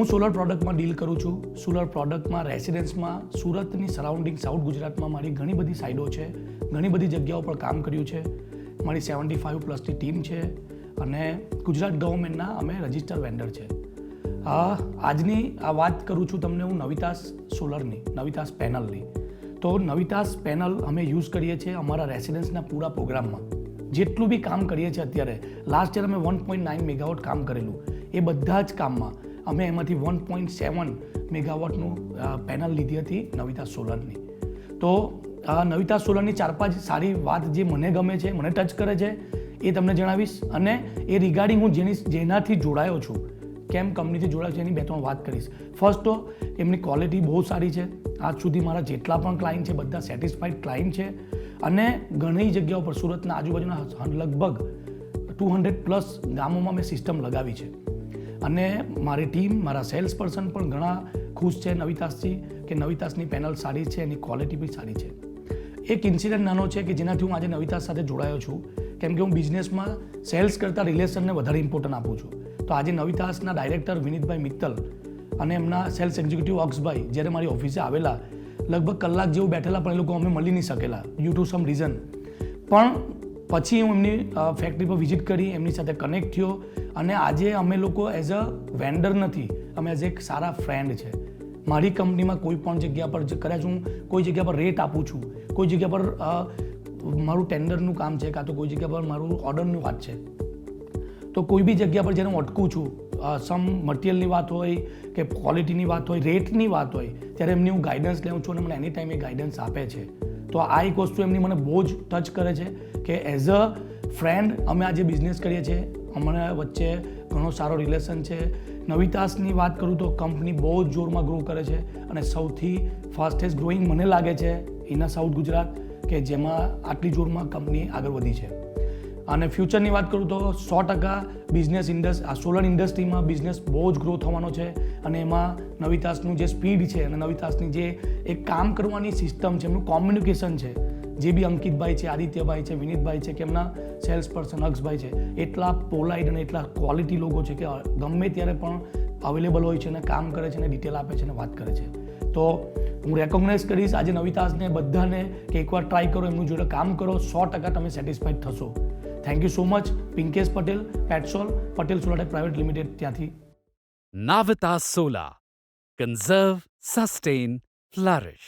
હું solar પ્રોડક્ટમાં deal કરું છું. સોલર પ્રોડક્ટમાં રેસિડેન્સમાં સુરતની સરાઉન્ડિંગ સાઉથ ગુજરાતમાં મારી ઘણી બધી સાઇડો છે, ઘણી બધી જગ્યાઓ પર કામ કર્યું છે. મારી 75+ ટીમ છે અને ગુજરાત ગવર્મેન્ટના અમે રજિસ્ટર વેન્ડર છે. આજની આ વાત કરું છું તમને હું નવિતાસ સોલરની, નવિતાસ પેનલની. તો નવિતાસ પેનલ અમે યુઝ કરીએ છીએ અમારા રેસિડેન્સના પૂરા પ્રોગ્રામમાં. જેટલું બી કામ કરીએ છીએ અત્યારે, લાસ્ટ યર અમે 1.9 મેગાવોટ કામ કરેલું. એ બધા જ કામમાં અમે એમાંથી 1.7 મેગાવોટનું પેનલ લીધી હતી નવિતાસ સોલરની. તો નવિતાસ સોલરની 4-5 સારી વાત જે મને ગમે છે, મને ટચ કરે છે, એ તમને જણાવીશ. અને એ રિગાર્ડિંગ હું જેનાથી જોડાયો છું, કેમ કંપનીથી જોડાયો છે એની 2-3 વાત કરીશ. ફર્સ્ટ તો એમની ક્વોલિટી બહુ સારી છે. આજ સુધી મારા જેટલા પણ ક્લાયન્ટ છે બધા સેટિસ્ફાઈડ ક્લાયન્ટ છે. અને ઘણી જગ્યાઓ પર સુરતના આજુબાજુના લગભગ 200+ ગામોમાં મેં સિસ્ટમ લગાવી છે. અને મારી ટીમ, મારા સેલ્સ પર્સન પણ ઘણા ખુશ છે નવિતાસથી કે નવિતાસની પેનલ સારી છે, એની ક્વોલિટી બી સારી છે. એક ઇન્સિડન્ટ નાનો છે કે જેનાથી હું આજે નવિતાસ સાથે જોડાયો છું, કેમ કે હું બિઝનેસમાં સેલ્સ કરતાં રિલેશનને વધારે ઇમ્પોર્ટન્ટ આપું છું. તો આજે નવિતાસના ડાયરેક્ટર વિનીતભાઈ મિત્તલ અને એમના સેલ્સ એક્ઝિક્યુટિવ અક્ષભાઈ જ્યારે મારી ઓફિસે આવેલા, લગભગ કલાક જેવું બેઠેલા પણ એ લોકો અમે મળી નહીં શકેલા ડ્યુ ટુ સમ રીઝન. પણ પછી હું એમની ફેક્ટરી પર વિઝિટ કરી, એમની સાથે કનેક્ટ થયો અને આજે અમે લોકો એઝ અ વેન્ડર નથી, અમે એઝ એક સારા ફ્રેન્ડ છે. મારી કંપનીમાં કોઈ પણ જગ્યા પર કદાચ હું કોઈ જગ્યા પર રેટ આપું છું, કોઈ જગ્યા પર મારું ટેન્ડરનું કામ છે, કાં તો કોઈ જગ્યા પર મારું ઓર્ડરનું વાત છે, તો કોઈ બી જગ્યા પર જ્યારે હું અટકું છું, સમ મટીરિયલની વાત હોય કે ક્વોલિટીની વાત હોય, રેટની વાત હોય, ત્યારે એમની હું ગાઈડન્સ લઉં છું અને મને એની ટાઈમ એ ગાઈડન્સ આપે છે. તો આ એક વસ્તુ એમની મને બહુ જ ટચ કરે છે કે એઝ અ ફ્રેન્ડ અમે આજે બિઝનેસ કરીએ છીએ, અમારા વચ્ચે ઘણો સારો રિલેશન છે. નવિતાસની વાત કરું તો કંપની બહુ જ જોરમાં ગ્રો કરે છે અને સૌથી ફાસ્ટેસ્ટ ગ્રોઈંગ મને લાગે છે ઇન સાઉથ ગુજરાત, કે જેમાં આટલી જોરમાં કંપની આગળ વધી છે. અને ફ્યુચરની વાત કરું તો 100% બિઝનેસ સોલર ઇન્ડસ્ટ્રીમાં બિઝનેસ બહુ જ ગ્રો થવાનો છે. અને એમાં નવિતાસનું જે સ્પીડ છે અને નવિતાસની જે એક કામ કરવાની સિસ્ટમ છે, એમનું કોમ્યુનિકેશન છે, જે બી અંકિતભાઈ છે, આદિત્યભાઈ છે, વિનીતભાઈ છે, કે એમના સેલ્સ પર્સન અક્ષભાઈ છે, એટલા પોલાઇટ અને એટલા ક્વોલિટી લોકો છે કે ગમે ત્યારે પણ અવેલેબલ હોય છે અને કામ કરે છે અને ડિટેલ આપે છે અને વાત કરે છે. તો હું રેકોગ્નાઇઝ કરીશ આજે નવિતાસને બધાને કે એકવાર ટ્રાય કરો, એમનું જોડે કામ કરો, 100% તમે સેટિસ્ફાઈડ થશો. Thank you so much. Pinkesh Patel, પેટસોલ, પટેલ સોલાટેક પ્રાઇવેટ લિમિટેડ, ત્યાંથી. Navitas Solar. Conserve, sustain, flourish.